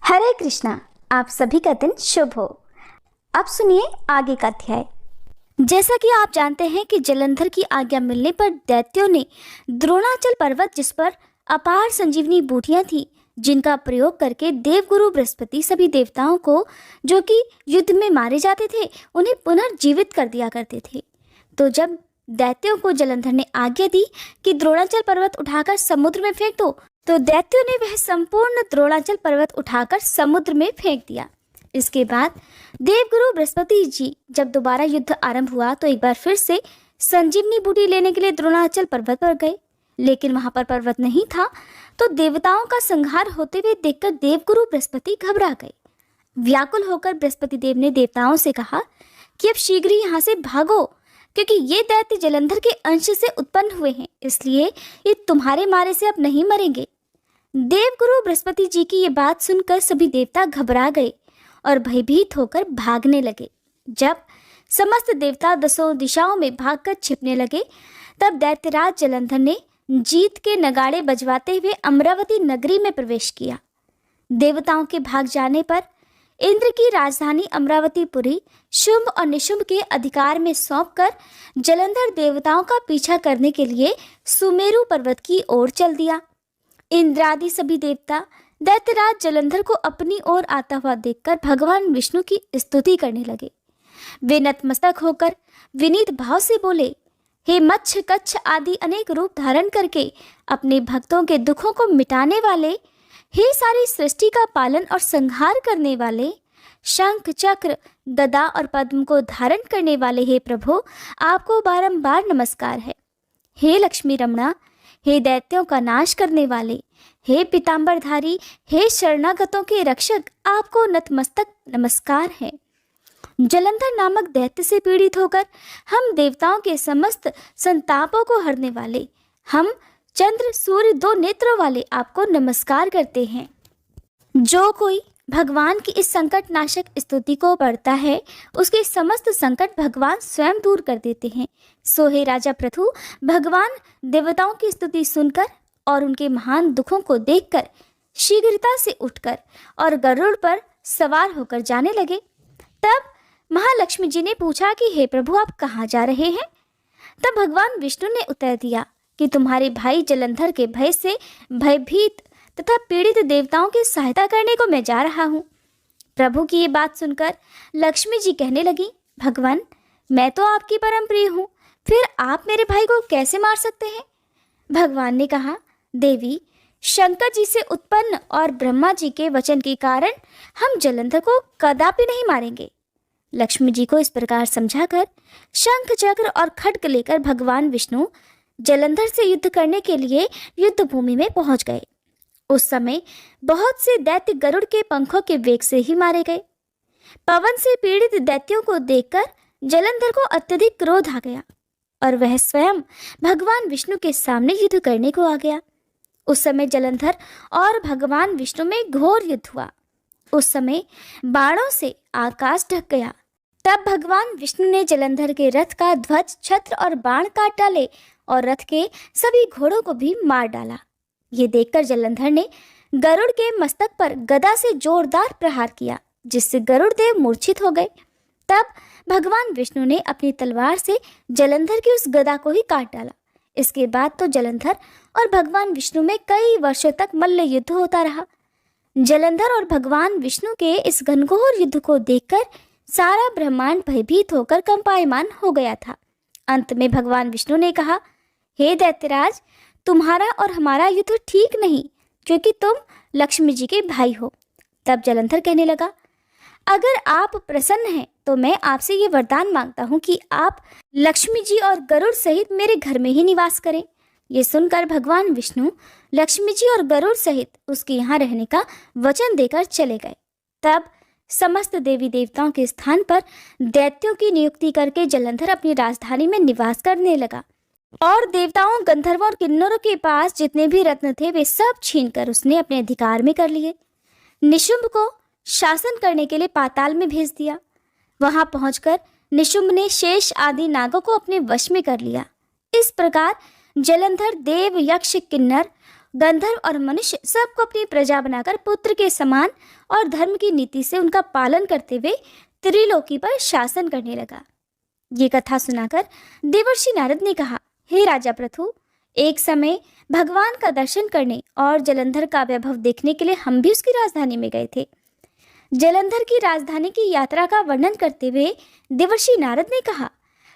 हरे कृष्णा। आप सभी का दिन शुभ हो। अब सुनिए आगे का अध्याय। जैसा कि आप जानते हैं कि जलंधर की आज्ञा मिलने पर दैत्यों ने द्रोणाचल पर्वत, जिस पर अपार संजीवनी बूटियां थी, जिनका प्रयोग करके देवगुरु बृहस्पति सभी देवताओं को जो कि युद्ध में मारे जाते थे उन्हें पुनर्जीवित कर दिया करते थे। तो जब दैत्यों को जलंधर ने आज्ञा दी कि द्रोणाचल पर्वत उठाकर समुद्र में फेंक दो, तो दैत्यों ने वह संपूर्ण द्रोणाचल पर्वत उठाकर समुद्र में फेंक दिया। इसके बाद देवगुरु बृहस्पति जी जब दोबारा युद्ध आरंभ हुआ तो एक बार फिर से संजीवनी बूटी लेने के लिए द्रोणाचल पर्वत पर गए, लेकिन वहां पर पर्वत नहीं था। तो देवताओं का संहार होते हुए देखकर देवगुरु बृहस्पति घबरा गए। व्याकुल होकर बृहस्पति देव ने देवताओं से कहा कि अब शीघ्र ही यहाँ से भागो, क्योंकि ये दैत्य जलंधर के अंश से उत्पन्न हुए हैं, इसलिए ये तुम्हारे मारे से अब नहीं मरेंगे। देवगुरु बृहस्पति जी की ये बात सुनकर सभी देवता घबरा गए और भयभीत होकर भागने लगे। जब समस्त देवता दसों दिशाओं में भागकर छिपने लगे, तब दैत्यराज जलंधर ने जीत के नगाड़े बजवाते हुए अमरावती नगरी में प्रवेश किया। देवताओं के भाग जाने पर इंद्र की राजधानी अमरावतीपुरी शुंभ और निशुंभ के अधिकार में सौंपकर जलंधर देवताओं का पीछा करने के लिए सुमेरु पर्वत की ओर चल दिया। इंद्रादि सभी देवता दैत्यराज जलंधर को अपनी ओर आता हुआ देखकर भगवान विष्णु की स्तुति करने लगे। वे नतमस्तक होकर विनीत भाव से बोले, हे मच्छ कच्छ आदि अनेक रूप धारण करके अपने भक्तों के दुखों को मिटाने वाले, हे सारी सृष्टि का पालन और संहार करने वाले, शंख चक्र गदा और पद्म को धारण करने वाले हे प्रभु, आपको बारंबार नमस्कार है। हे लक्ष्मी रमणा, हे दैत्यों का नाश करने वाले, हे पीतांबरधारी, हे शरणागतों के रक्षक, आपको नतमस्तक नमस्कार है। जलंधर नामक दैत्य से पीड़ित होकर हम देवताओं के समस्त संतापों को हरने वाले, हम चंद्र सूर्य दो नेत्रों वाले आपको नमस्कार करते हैं। जो कोई भगवान की इस संकट नाशक स्तुति को पढ़ता है, उसके समस्त संकट भगवान स्वयं दूर कर देते हैं। सो हे राजा पृथु, भगवान देवताओं की स्तुति सुनकर और उनके महान दुखों को देखकर शीघ्रता से उठकर और गरुड़ पर सवार होकर जाने लगे। तब महालक्ष्मी जी ने पूछा कि हे प्रभु, आप कहाँ जा रहे हैं? तब भगवान विष्णु ने उत्तर दिया कि तुम्हारे भाई जलंधर के भय से भयभीत तथा पीड़ित देवताओं की सहायता करने को मैं जा रहा हूँ। प्रभु की ये बात सुनकर लक्ष्मी जी कहने लगी, भगवान, मैं तो आपकी परम प्रिय हूँ, फिर आप मेरे भाई को कैसे मार सकते हैं? भगवान ने कहा, देवी, शंकर जी से उत्पन्न और ब्रह्मा जी के वचन के कारण हम जलंधर को कदापि नहीं मारेंगे। लक्ष्मी जी को इस प्रकार समझाकर शंख चक्र और खड्ग लेकर भगवान विष्णु जलंधर से युद्ध करने के लिए युद्ध भूमि में पहुंच गए। उस समय बहुत से दैत्य गरुड़ के पंखों के वेग से ही मारे गए। पवन से पीड़ित दैत्यों को देखकर जलंधर को अत्यधिक क्रोध आ गया और वह स्वयं भगवान विष्णु के सामने युद्ध करने को आ गया। उस समय जलंधर और भगवान विष्णु में घोर युद्ध हुआ। उस समय बाणों से आकाश ढक गया। तब भगवान विष्णु ने जलंधर के रथ का ध्वज, छत्र और बाण काट डाले और रथ के सभी घोड़ों को भी मार डाला। ये देखकर जलंधर ने गरुड़ के मस्तक पर गदा से जोरदार प्रहार किया, जिससे गरुड़ देव मूर्छित हो गए। तब भगवान विष्णु ने अपनी तलवार से जलंधर की उस गदा को ही काट डाला। इसके बाद तो जलंधर और भगवान विष्णु में कई वर्षों तक मल्ल युद्ध होता रहा। जलंधर और भगवान विष्णु के इस घनघोर युद्ध को देखकर सारा ब्रह्मांड भयभीत होकर कंपायमान हो गया था। अंत में भगवान विष्णु ने कहा, हे दैत्यराज, तुम्हारा और हमारा युद्ध ठीक नहीं, क्योंकि तुम लक्ष्मी जी के भाई हो। तब जलंधर कहने लगा, अगर आप प्रसन्न हैं तो मैं आपसे ये वरदान मांगता हूँ कि आप लक्ष्मी जी और गरुड़ सहित मेरे घर में ही निवास करें। ये सुनकर भगवान विष्णु लक्ष्मी जी और गरुड़ सहित उसके यहाँ रहने का वचन देकर चले गए। तब समस्त देवी देवताओं के स्थान पर दैत्यों की नियुक्ति करके जलंधर अपनी राजधानी में निवास करने लगा और देवताओं, गंधर्वों और किन्नरों के पास जितने भी रत्न थे वे सब छीनकर उसने अपने अधिकार में कर लिए। निशुंभ को शासन करने के लिए पाताल में भेज दिया। वहां पहुंचकर निशुंभ ने शेष आदि नागों को अपने वश में कर लिया। इस प्रकार जलंधर देव, यक्ष, किन्नर गंधर्व और मनुष्य सबको अपनी प्रजा बनाकर पुत्र के समान और धर्म की नीति से उनका पालन करते हुए त्रिलोकी पर शासन करने लगा। ये कथा सुनाकर देवर्षि नारद ने कहा, हे राजा पृथु, एक समय भगवान का दर्शन करने और जलंधर का वैभव देखने के लिए हम भी उसकी राजधानी में गए थे। जलंधर की राजधानी की यात्रा का वर्णन करते हुए देवर्षि नारद ने कहा,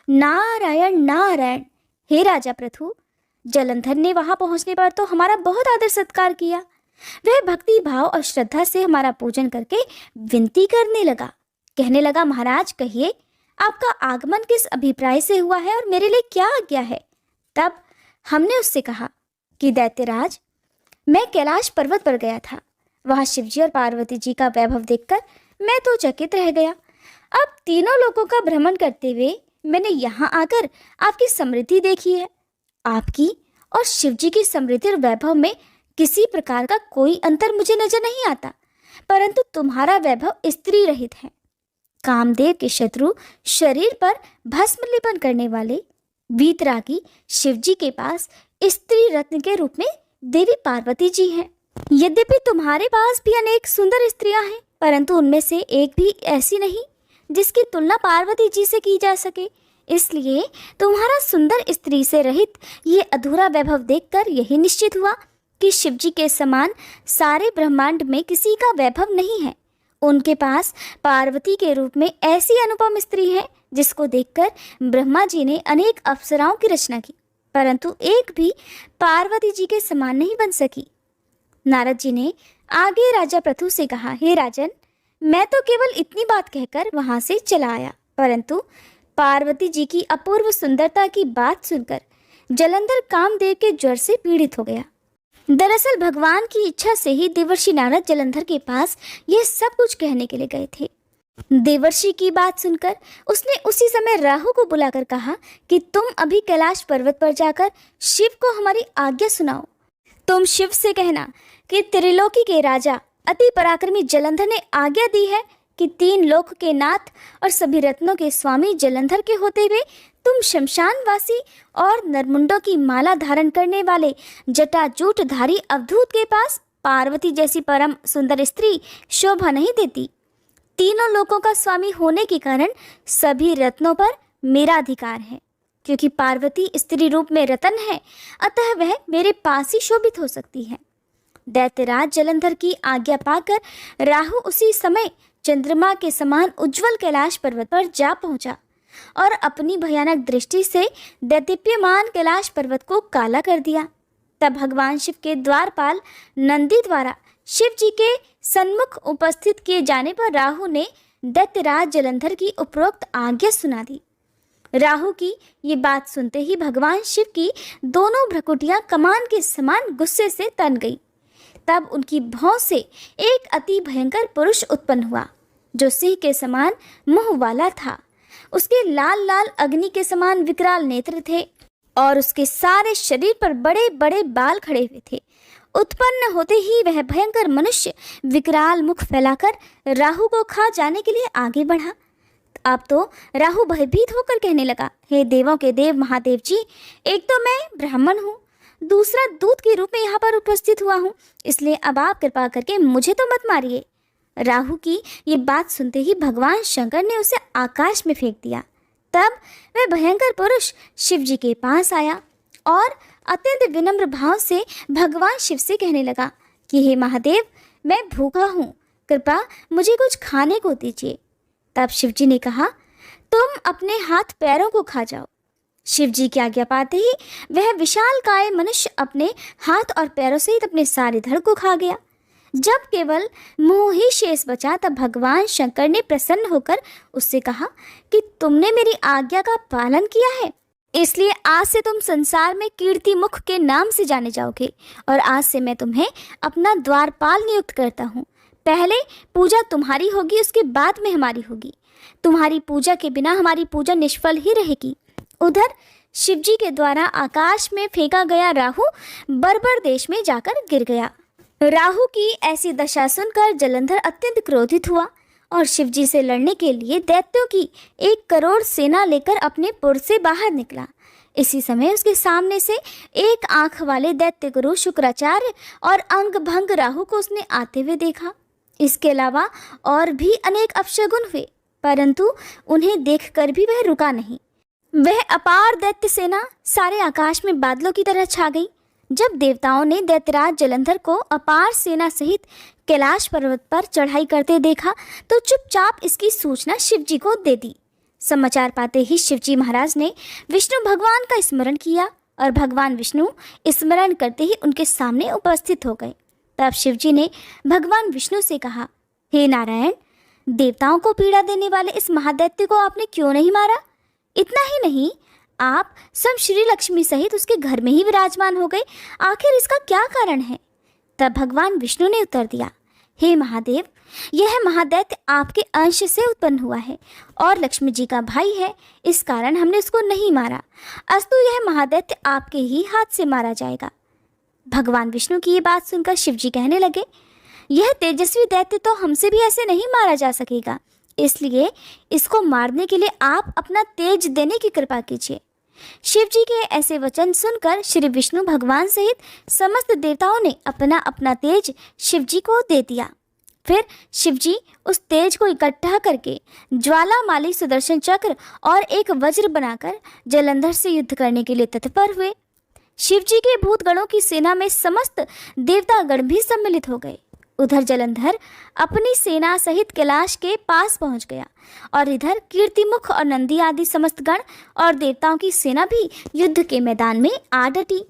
नारायण नारायण। हे राजा पृथु, जलंधर ने वहां पहुंचने पर तो हमारा बहुत आदर सत्कार किया। वह भक्ति भाव और श्रद्धा से हमारा पूजन करके विनती करने लगा। कहने लगा, महाराज कहिए, आपका आगमन किस अभिप्राय से हुआ है और मेरे लिए क्या आज्ञा है। तब हमने उससे कहा कि दैत्यराज, मैं कैलाश पर्वत पर गया था। वहां शिवजी और पार्वती जी का वैभव देखकर मैं तो चकित रह गया। अब तीनों लोगों का भ्रमण करते हुए मैंने यहाँ आकर आपकी समृद्धि देखी है। आपकी और शिवजी की समृद्धि और वैभव में किसी प्रकार का कोई अंतर मुझे नजर नहीं आता, परंतु तुम्हारा वैभव स्त्री रहित है। कामदेव के शत्रु शरीर पर भस्म लेपन करने वाले वीतरागी शिवजी के पास स्त्री रत्न के रूप में देवी पार्वती जी हैं। यद्यपि तुम्हारे पास भी अनेक सुंदर स्त्रियां हैं, परंतु उनमें से एक भी ऐसी नहीं जिसकी तुलना पार्वती जी से की जा सके। इसलिए तुम्हारा सुंदर स्त्री से रहित ये अधूरा वैभव देखकर यही निश्चित हुआ कि शिवजी के समान सारे ब्रह्मांड में किसी का वैभव नहीं है। उनके पास पार्वती के रूप में ऐसी अनुपम स्त्री है जिसको देखकर ब्रह्मा जी ने अनेक अप्सराओं की रचना की, परंतु एक भी पार्वती जी के समान नहीं बन सकी। नारद जी ने आगे राजा पृथु से कहा, हे राजन, मैं तो केवल इतनी बात कहकर वहां से चला आया, परंतु पार्वती जी की अपूर्व सुंदरता की बात सुनकर जलंधर कामदेव के ज्वर से पीड़ित हो गया। दरअसल भगवान की इच्छा से ही देवर्षि नारद जलंधर के पास यह सब कुछ कहने के लिए गए थे। देवर्षि की बात सुनकर उसने उसी समय राहु को बुलाकर कहा कि तुम अभी कैलाश पर्वत पर जाकर शिव को हमारी आज्ञा सुनाओ। तुम शिव से कहना कि त्रिलोकी के राजा अति पराक्रमी जलंधर ने आज्ञा दी है कि 3 लोक के नाथ और सभी रत्नों के स्वामी जलंधर के होते हुए तुम शमशानवासी और नरमुंडों की माला धारण करने वाले जटाजूटधारी अवधूत के पास पार्वती जैसी परम सुंदर स्त्री शोभा नहीं देती। तीनों लोकों का स्वामी होने के कारण सभी रत्नों पर मेरा अधिकार है। क्योंकि पार्वती स्त्री रूप में रतन है, अतः वह मेरे पास ही शोभित हो सकती है। दैत्यराज जलंधर की आज्ञा पाकर राहु उसी समय चंद्रमा के समान उज्जवल कैलाश पर्वत पर जा पहुंचा और अपनी भयानक दृष्टि से दैदीप्यमान कैलाश पर्वत को काला कर दिया। तब भगवान शिव के द्वारपाल नंदी द्वारा शिव जी के सन्मुख उपस्थित किए जाने पर राहु ने दैत्यराज जलंधर की उपरोक्त आज्ञा सुना दी। राहु की ये बात सुनते ही भगवान शिव की दोनों भ्रकुटियां कमान के समान गुस्से से तन गई। तब उनकी भौं से एक अति भयंकर पुरुष उत्पन्न हुआ जो सिंह के समान मुंह वाला था। उसके लाल लाल अग्नि के समान विकराल नेत्र थे और उसके सारे शरीर पर बड़े बड़े बाल खड़े हुए थे। उत्पन्न होते ही वह भयंकर मनुष्य विकराल मुख फैलाकर राहु को खा जाने के लिए आगे बढ़ा। अब तो राहु भयभीत होकर कहने लगा, हे देवों के देव महादेव जी, एक तो मैं ब्राह्मण हूँ, दूसरा दूत के रूप में यहाँ पर उपस्थित हुआ हूँ, इसलिए अब आप कृपा करके मुझे तो मत मारिए। राहु की ये बात सुनते ही भगवान शंकर ने उसे आकाश में फेंक दिया। तब वह भयंकर पुरुष शिव जी के पास आया और अत्यंत विनम्र भाव से भगवान शिव से कहने लगा कि हे महादेव, मैं भूखा हूँ, कृपया मुझे कुछ खाने को दीजिए। तब शिव जी ने कहा, तुम अपने हाथ पैरों को खा जाओ। शिव जी की आज्ञा पाते ही वह विशालकाय मनुष्य अपने हाथ और पैरों सहित अपने सारे धड़ को खा गया। जब केवल मुंह ही शेष बचा तब भगवान शंकर ने प्रसन्न होकर उससे कहा कि तुमने मेरी आज्ञा का पालन किया है, इसलिए आज से तुम संसार में कीर्ति मुख के नाम से जाने जाओगे और आज से मैं तुम्हें अपना द्वारपाल नियुक्त करता हूँ। पहले पूजा तुम्हारी होगी, उसके बाद में हमारी होगी। तुम्हारी पूजा के बिना हमारी पूजा निष्फल ही रहेगी। उधर शिवजी के द्वारा आकाश में फेंका गया राहु बर्बर देश में जाकर गिर गया। राहु की ऐसी दशा सुनकर जलंधर अत्यंत क्रोधित हुआ और शिवजी से लड़ने के लिए दैत्यों की 1 करोड़ सेना लेकर अपने पुर से बाहर निकला। इसी समय उसके सामने से एक आंख वाले दैत्य गुरु शुक्राचार्य और अंग भंग राहु को उसने आते हुए देखा। इसके अलावा और भी अनेक अपशगुन हुए, परंतु उन्हें देखकर भी वह रुका नहीं। वह अपार दैत्य सेना सारे आकाश में बादलों की तरह छा गई। जब देवताओं ने दैत्यराज जलंधर को अपार सेना सहित कैलाश पर्वत पर चढ़ाई करते देखा तो चुपचाप इसकी सूचना शिवजी को दे दी। समाचार पाते ही शिवजी महाराज ने विष्णु भगवान का स्मरण किया और भगवान विष्णु स्मरण करते ही उनके सामने उपस्थित हो गए। तब शिवजी ने भगवान विष्णु से कहा, हे नारायण, देवताओं को पीड़ा देने वाले इस महादैत्य को आपने क्यों नहीं मारा? इतना ही नहीं, आप स्वयं श्री लक्ष्मी सहित उसके घर में ही विराजमान हो गए। आखिर इसका क्या कारण है? तब भगवान विष्णु ने उत्तर दिया, हे महादेव, यह महादैत्य आपके अंश से उत्पन्न हुआ है और लक्ष्मी जी का भाई है, इस कारण हमने उसको नहीं मारा। अस्तु यह महादैत्य आपके ही हाथ से मारा जाएगा। भगवान विष्णु की ये बात सुनकर शिवजी कहने लगे, यह तेजस्वी दैत्य तो हमसे भी ऐसे नहीं मारा जा सकेगा, इसलिए इसको मारने के लिए आप अपना तेज देने की कृपा कीजिए। शिवजी के ऐसे वचन सुनकर श्री विष्णु भगवान सहित समस्त देवताओं ने अपना अपना तेज शिवजी को दे दिया। फिर शिवजी उस तेज को इकट्ठा करके ज्वालामाली सुदर्शन चक्र और एक वज्र बनाकर जलंधर से युद्ध करने के लिए तत्पर हुए। शिवजी के भूतगणों की सेना में समस्त देवतागण भी सम्मिलित हो गए। उधर जलंधर अपनी सेना सहित कैलाश के पास पहुंच गया और इधर कीर्तिमुख और नंदी आदि समस्त गण और देवताओं की सेना भी युद्ध के मैदान में आ डटी।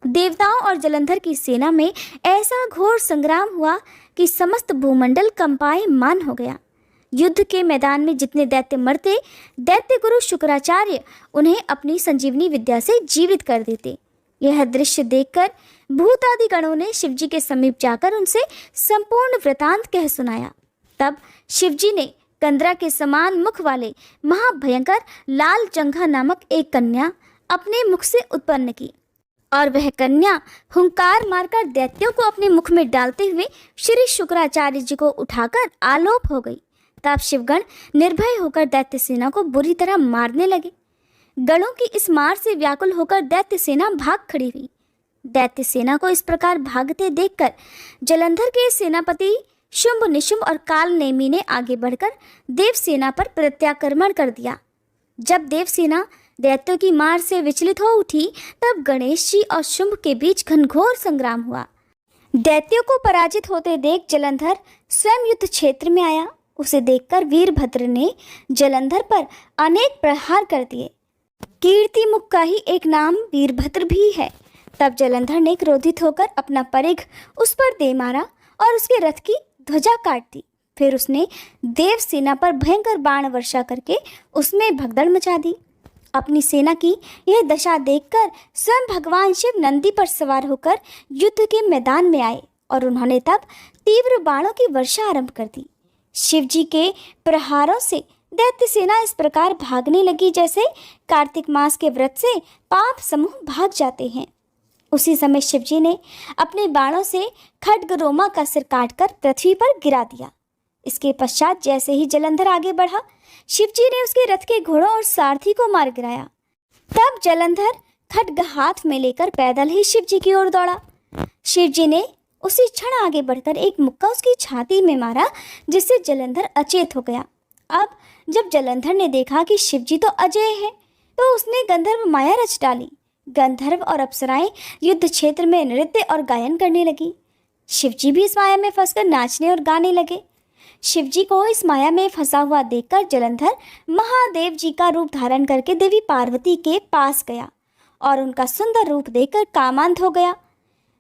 देवताओं और जलंधर की सेना में ऐसा घोर संग्राम हुआ कि समस्त भूमंडल कंपायमान हो गया। युद्ध के मैदान में जितने दैत्य मरते, दैत्य गुरु शुक्राचार्य उन्हें अपनी संजीवनी विद्या से जीवित कर देते। यह दृश्य देखकर भूत आदि गणों ने शिवजी के समीप जाकर उनसे संपूर्ण वृतांत कह सुनाया। तब शिवजी ने कंदरा के समान मुख वाले महाभयंकर लाल जंघा नामक एक कन्या अपने मुख से उत्पन्न की और वह कन्या हुंकार मारकर दैत्यों को अपने मुख में डालते हुए श्री शुक्राचार्य जी को उठाकर आलोप हो गई। तब शिवगण निर्भय होकर दैत्य सेना को बुरी तरह मारने लगे। गणों की इस मार से व्याकुल होकर दैत्य सेना भाग खड़ी हुई। दैत्य सेना को इस प्रकार भागते देखकर जलंधर के सेनापति शुंभ निशुंभ और काल नेमी ने आगे बढ़कर देव सेना पर प्रत्याक्रमण कर दिया। जब देव सेना दैत्यों की मार से विचलित हो उठी तब गणेश जी और शुंभ के बीच घनघोर संग्राम हुआ। दैत्यों को पराजित होते देख जलंधर स्वयं युद्ध क्षेत्र में आया। उसे देखकर वीरभद्र ने जलंधर पर अनेक प्रहार कर दिए। कीर्तिमुख का ही एक नाम वीरभद्र भी है। तब जलंधर ने क्रोधित होकर अपना परिघ उस पर दे मारा और उसके रथ की ध्वजा काट दी। फिर उसने देव सेना पर भयंकर बाण वर्षा करके उसमें भगदड़ मचा दी। अपनी सेना की यह दशा देखकर स्वयं भगवान शिव नंदी पर सवार होकर युद्ध के मैदान में आए और उन्होंने तब तीव्र बाणों की वर्षा आरंभ कर दी। शिवजी के प्रहारों से दैत्य सेना इस प्रकार भागने लगी जैसे कार्तिक मास के व्रत से पाप समूह भाग जाते हैं। उसी समय शिवजी ने अपने बाणों से खड्ग रोमा का सिर काटकर पृथ्वी पर गिरा दिया। इसके पश्चात जैसे ही जलंधर आगे बढ़ा, शिवजी ने उसके रथ के घोड़ों और सारथी को मार गिराया। तब जलंधर खड्ग हाथ में लेकर पैदल ही शिवजी की ओर दौड़ा। शिवजी ने उसी क्षण आगे बढ़कर एक मुक्का उसकी छाती में मारा, जिससे जलंधर अचेत हो गया। अब जब जलंधर ने देखा कि शिवजी तो अजय है, तो उसने गंधर्व माया रच डाली। गंधर्व और अप्सराएं युद्ध क्षेत्र में नृत्य और गायन करने लगी। शिवजी भी इस माया में फंसकर नाचने और गाने लगे। शिवजी को इस माया में फंसा हुआ देखकर जलंधर महादेव जी का रूप धारण करके देवी पार्वती के पास गया और उनका सुंदर रूप देखकर कामांध हो गया।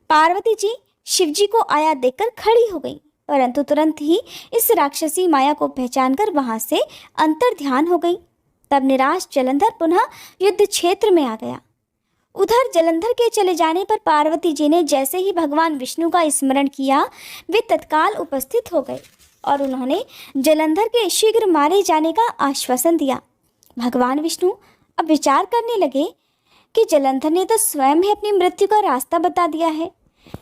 पार्वती जी शिवजी को आया देखकर खड़ी हो गई, परंतु तुरंत ही इस राक्षसी माया को पहचानकर वहां से अंतर ध्यान हो गई। तब निराश जलंधर पुनः युद्ध क्षेत्र में आ गया। उधर जलंधर के चले जाने पर पार्वती जी ने जैसे ही भगवान विष्णु का स्मरण किया, वे तत्काल उपस्थित हो गए और उन्होंने जलंधर के शीघ्र मारे जाने का आश्वासन दिया। भगवान विष्णु अब विचार करने लगे कि जलंधर ने तो स्वयं ही अपनी मृत्यु का रास्ता बता दिया है।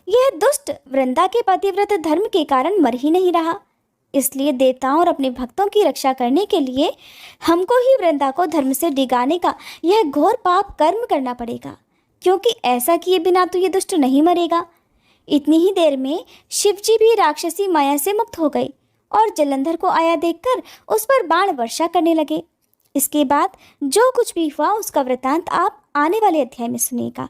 यह दुष्ट वृंदा के पतिव्रत धर्म के कारण मर ही नहीं रहा। इसलिए देवताओं और अपने भक्तों की रक्षा करने के लिए हमको ही वृंदा को धर्म से डिगाने का यह घोर पाप कर्म करना पड़ेगा, क्योंकि ऐसा किए बिना तो ये दुष्ट नहीं मरेगा। इतनी ही देर में शिवजी भी राक्षसी माया से मुक्त हो गए और जलंधर को आया देखकर उस पर बाण वर्षा करने लगे। इसके बाद जो कुछ भी हुआ उसका वृतांत आप आने वाले अध्याय में सुनिएगा।